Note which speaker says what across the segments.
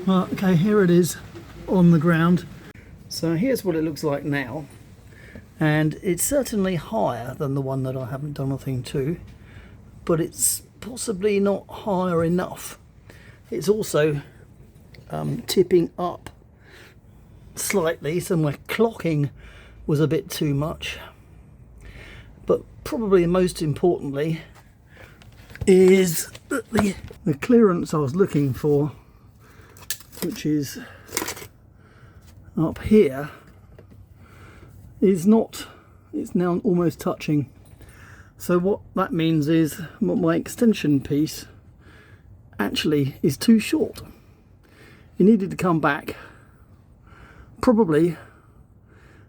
Speaker 1: Well, okay, here it is on the ground. So here's what it looks like now, and it's certainly higher than the one that I haven't done anything to, but it's possibly not higher enough. It's also tipping up slightly, so my clocking was a bit too much. But probably most importantly is that the clearance I was looking for, which is up here, is not, it's now almost touching. So what that means is my extension piece actually is too short. It needed to come back probably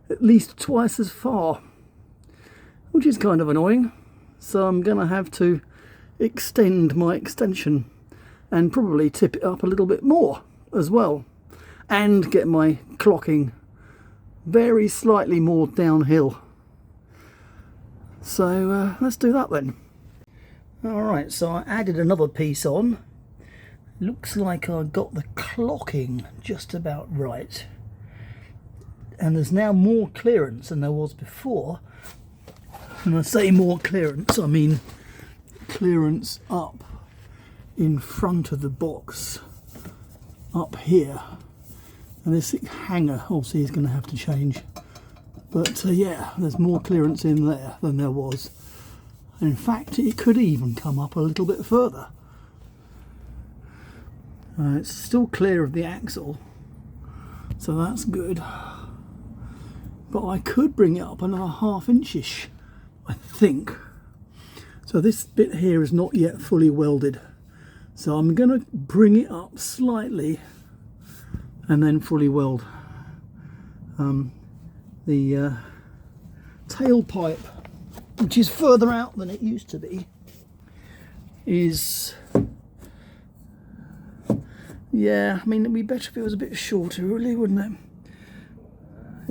Speaker 1: at least twice as far, which is kind of annoying. So I'm gonna have to extend my extension and probably tip it up a little bit more as well, and get my clocking very slightly more downhill. So let's do that then. Alright, so I added another piece on. Looks like I got the clocking just about right, and there's now more clearance than there was before. When I say more clearance, I mean clearance up in front of the box up here, and this hanger obviously is going to have to change, but yeah, there's more clearance in there than there was. And in fact, it could even come up a little bit further. It's still clear of the axle, so that's good, but I could bring it up another ½ inch-ish, I think. So this bit here is not yet fully welded, so I'm going to bring it up slightly and then fully weld. The tailpipe, which is further out than it used to be, is, yeah, I mean, it'd be better if it was a bit shorter, really, wouldn't it?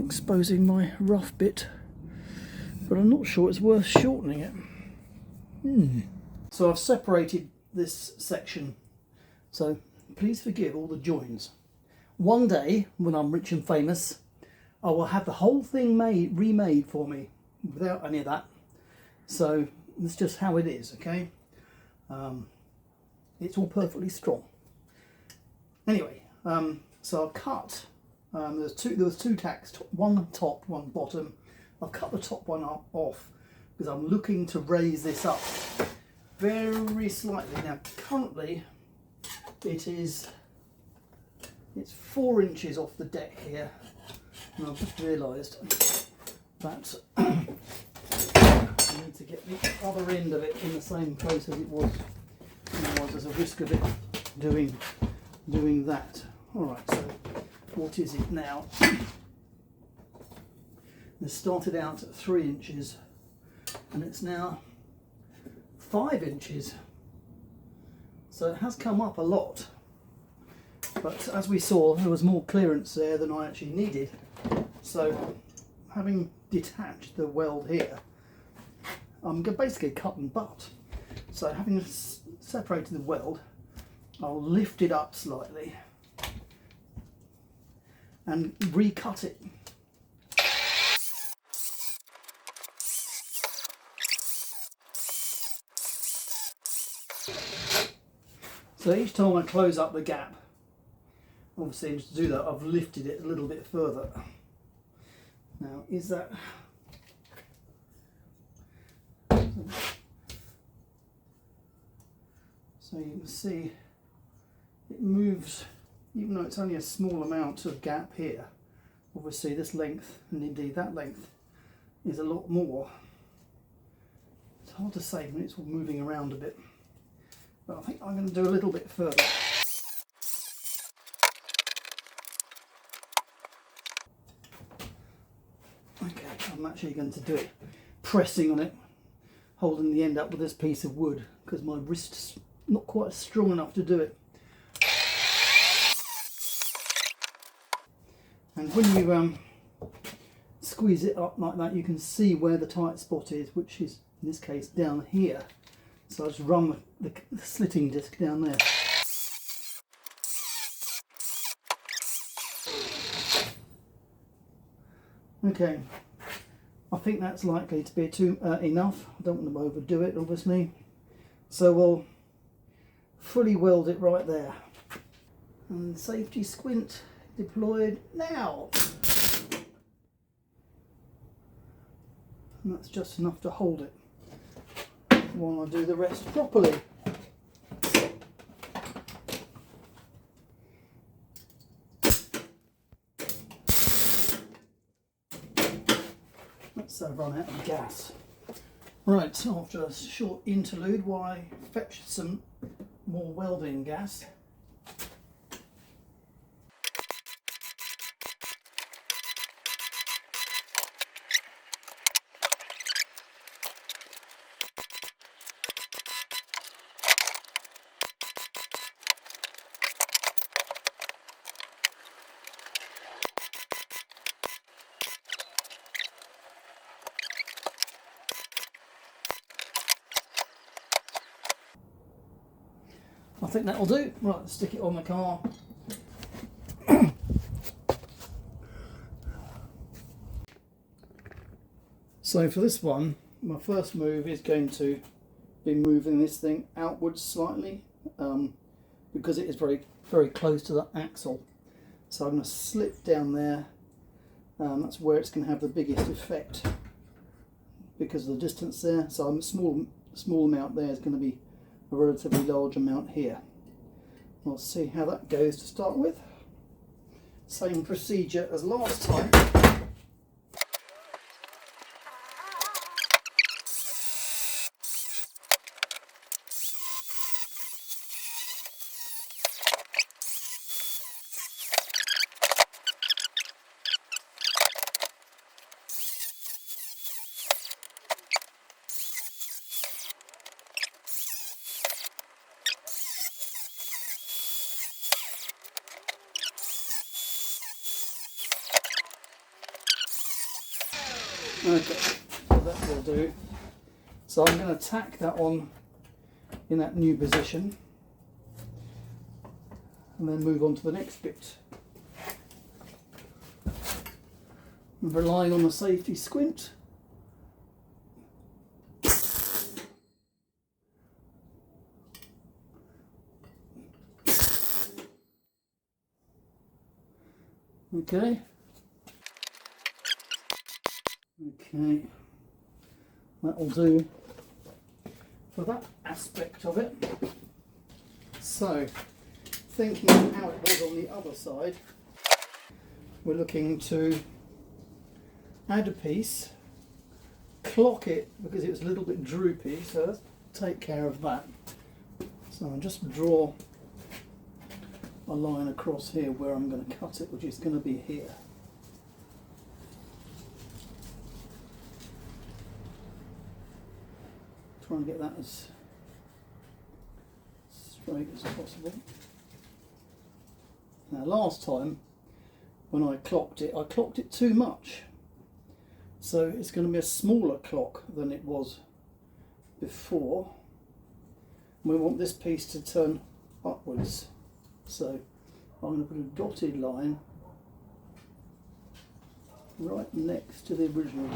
Speaker 1: Exposing my rough bit, but I'm not sure it's worth shortening it. So I've separated this section, so please forgive all the joins. One day, when I'm rich and famous, I will have the whole thing remade for me without any of that. So that's just how it is, okay? It's all perfectly strong. Anyway, so I've cut, there was two tacks, one top, one bottom. I've cut the top one off because I'm looking to raise this up very slightly. Now currently it's 4 inches off the deck here, and I've just realised that I need to get the other end of it in the same place as it was. Otherwise there's a risk of it doing that. Alright, so what is it now? It started out at 3 inches and it's now 5 inches. So it has come up a lot. But as we saw, there was more clearance there than I actually needed. So having detached the weld here, I'm basically cut and butt. So having separated the weld, I'll lift it up slightly and recut it. So each time I close up the gap, obviously to do that I've lifted it a little bit further. Now is that, so you can see it moves, even though it's only a small amount of gap here. Obviously this length, and indeed that length, is a lot more. It's hard to say when it's all moving around a bit, but I think I'm going to do a little bit further. Okay, I'm actually going to do it pressing on it, holding the end up with this piece of wood, because my wrist's not quite strong enough to do it. And when you squeeze it up like that, you can see where the tight spot is, which is in this case down here. So I just run the slitting disc down there. Okay, I think that's likely to be enough. I don't want to overdo it, obviously. So we'll fully weld it right there. And safety squint deployed now. And that's just enough to hold it while I do the rest properly. Let's run out of gas. Right, after a short interlude while I fetch some more welding gas. I think that'll do. Right, let's stick it on the car. So for this one, my first move is going to be moving this thing outwards slightly because it is very, very close to the axle. So I'm going to slip down there. That's where it's going to have the biggest effect because of the distance there. So a small amount there is going to be a relatively large amount here. We'll see how that goes to start with. Same procedure as last time. Okay, so that will do. So I'm going to tack that on in that new position and then move on to the next bit. I'm relying on the safety squint. Okay. Okay, that'll do for that aspect of it. So, thinking of how it was on the other side, we're looking to add a piece, clock it because it was a little bit droopy, so let's take care of that. So I'll just draw a line across here where I'm going to cut it, which is going to be here. Try and get that as straight as possible. Now last time when I clocked it too much. So it's going to be a smaller clock than it was before. We want this piece to turn upwards. So I'm going to put a dotted line right next to the original.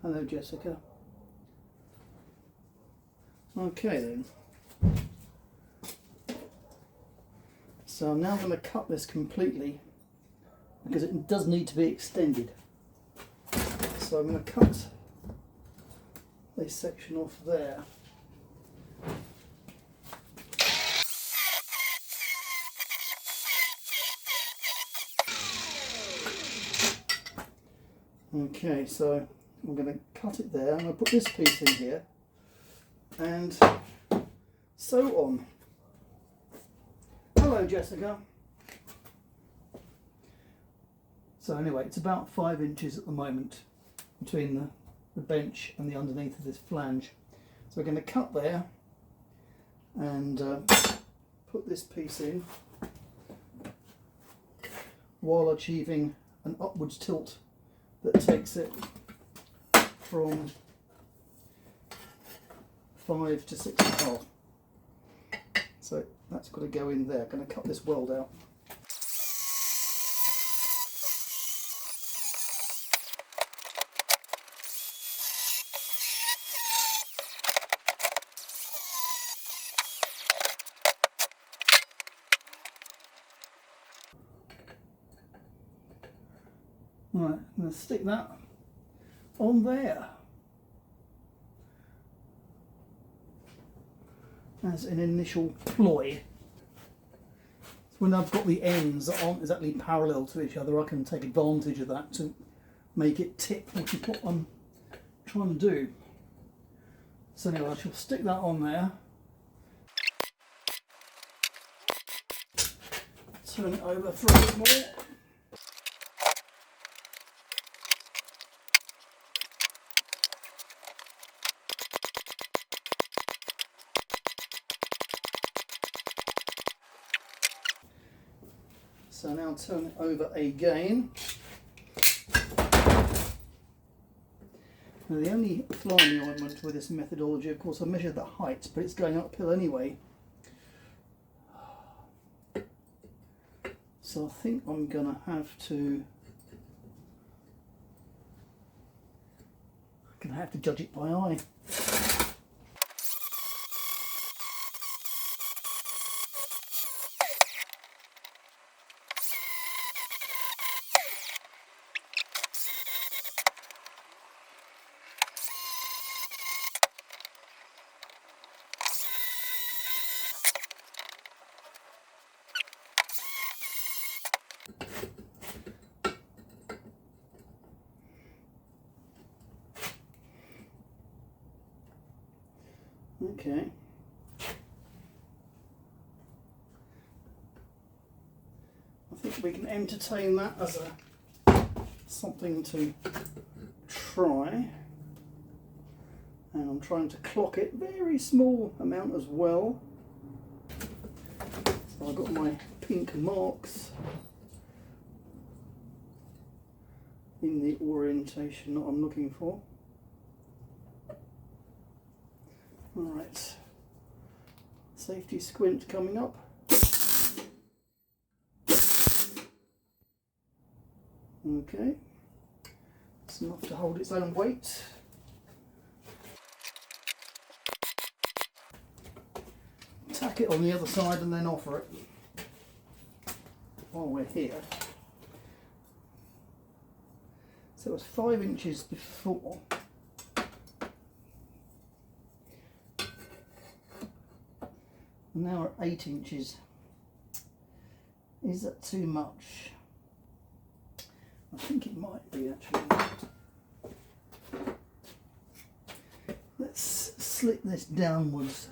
Speaker 1: Hello, Jessica. Okay then. So I'm now going to cut this completely because it does need to be extended. So I'm going to cut this section off there. Okay, so I'm going to cut it there. I'm going to put this piece in here and so on. Hello, Jessica. So anyway, it's about 5 inches at the moment between the bench and the underneath of this flange. So we're going to cut there and put this piece in while achieving an upwards tilt that takes it from 5 to 6.5. So that's got to go in there. I'm going to cut this weld out. Right, I'm going to stick that on there as an initial ploy. So when I've got the ends that aren't exactly parallel to each other, I can take advantage of that to make it tip, which is what I'm trying to do. So anyway, I shall stick that on there. Turn it over for a bit more. So now turn it over again. Now the only fly in the ointment with this methodology, of course, I measured the height, but it's going uphill anyway. So I think I'm going to have to judge it by eye. Okay. I think we can entertain that as something to try. And I'm trying to clock it, very small amount as well. So I've got my pink marks in the orientation that I'm looking for. Alright, safety squint coming up. Okay, it's enough to hold its own weight. Tack it on the other side and then offer it while we're here. So it was 5 inches before. Now we're 8 inches. Is that too much? I think it might be actually. Let's slit this downwards.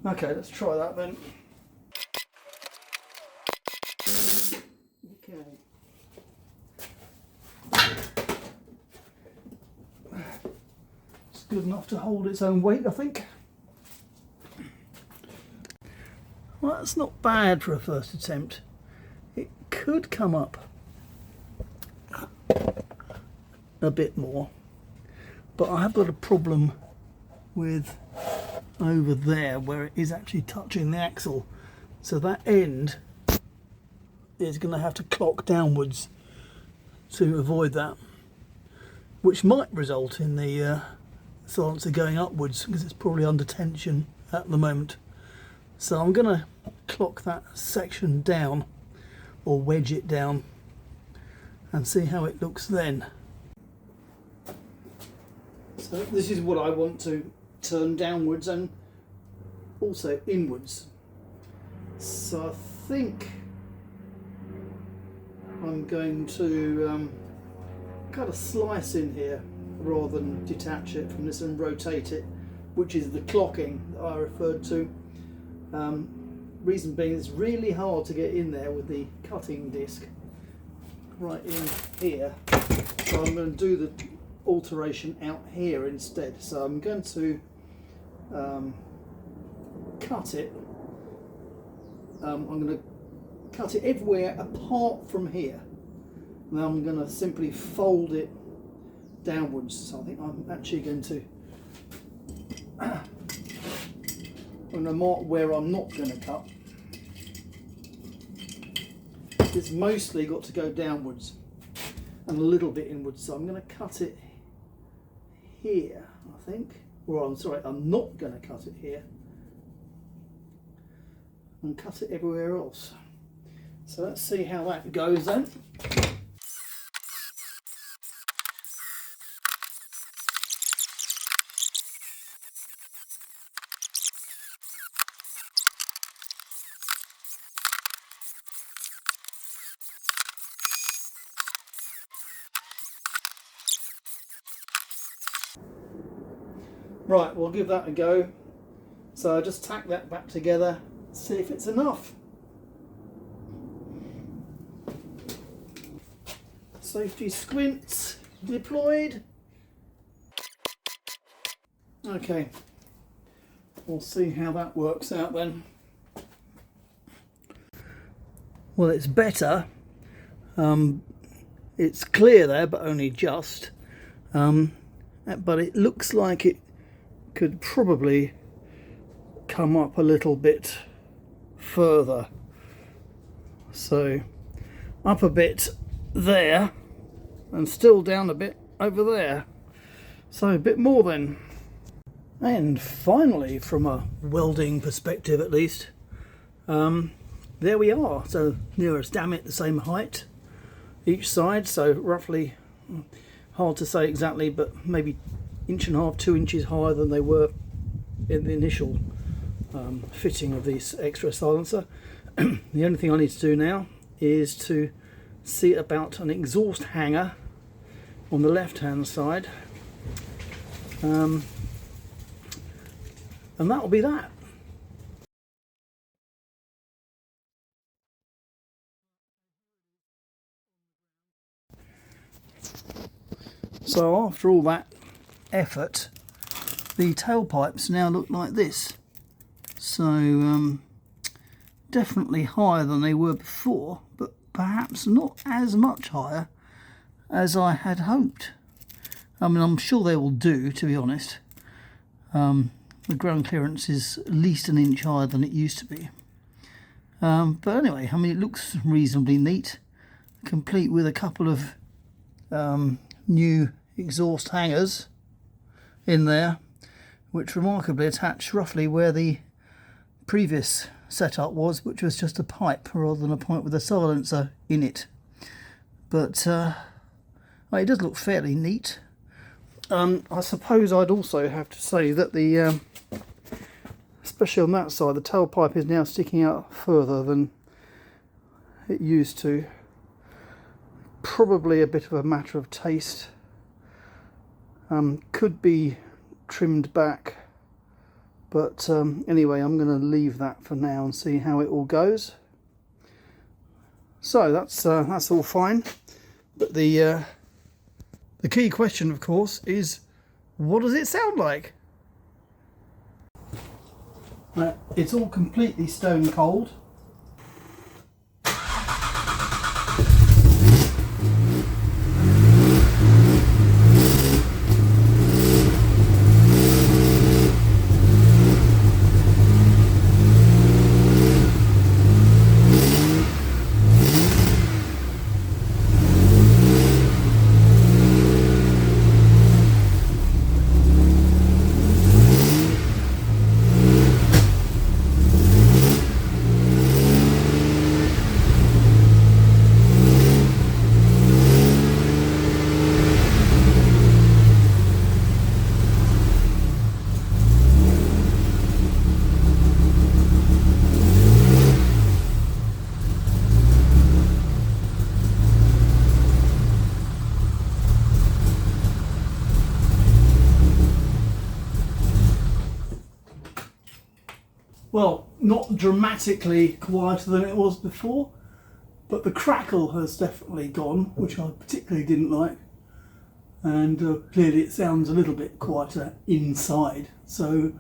Speaker 1: Okay, let's try that then. Okay. It's good enough to hold its own weight, I think. Well, that's not bad for a first attempt. It could come up a bit more, but I have got a problem with over there where it is actually touching the axle, so that end is going to have to clock downwards to avoid that, which might result in the silencer going upwards because it's probably under tension at the moment. So I'm going to clock that section down or wedge it down and see how it looks then. So this is what I want to turn downwards and also inwards. So I think I'm going to cut a slice in here rather than detach it from this and rotate it, which is the clocking that I referred to. Reason being, it's really hard to get in there with the cutting disc right in here, so I'm going to do the alteration out here instead. So I'm going to cut it. I'm going to cut it everywhere apart from here. And then I'm going to simply fold it downwards. So I think I'm actually going to mark where I'm not going to cut. It's mostly got to go downwards. and a little bit inwards. So I'm going to cut it here, I think. Or I'm sorry, I'm not going to cut it here. And cut it everywhere else. So let's see how that goes then. Right, we'll give that a go. So I just tack that back together, see if it's enough. Safety squints deployed. Okay, we'll see how that works out then. Well, it's better. It's clear there, but only just. But it looks like it could probably come up a little bit further. So up a bit there and still down a bit over there. So a bit more then. And finally, from a welding perspective at least, there we are. So near as damn it the same height each side, so roughly, hard to say exactly, but maybe 1.5 to 2 inches higher than they were in the initial fitting of this extra silencer. The only thing I need to do now is to see about an exhaust hanger on the left hand side, and that'll be that. So after all that effort, the tailpipes now look like this. So definitely higher than they were before, but perhaps not as much higher as I had hoped. I mean, I'm sure they will do, to be honest. The ground clearance is at least 1 inch higher than it used to be. But anyway, I mean, it looks reasonably neat, complete with a couple of new exhaust hangers in there, which remarkably attach roughly where the previous setup was, which was just a pipe rather than a pipe with a silencer in it. But well, it does look fairly neat. I suppose I'd also have to say that the especially on that side, the tailpipe is now sticking out further than it used to. Probably a bit of a matter of taste. Could be trimmed back, but anyway, I'm going to leave that for now and see how it all goes. So that's all fine, but the key question, of course, is what does it sound like? It's all completely stone cold. Well, not dramatically quieter than it was before, but the crackle has definitely gone, which I particularly didn't like. And clearly it sounds a little bit quieter inside. So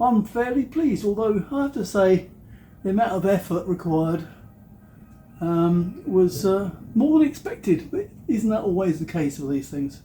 Speaker 1: I'm fairly pleased, although I have to say the amount of effort required was more than expected. But isn't that always the case with these things?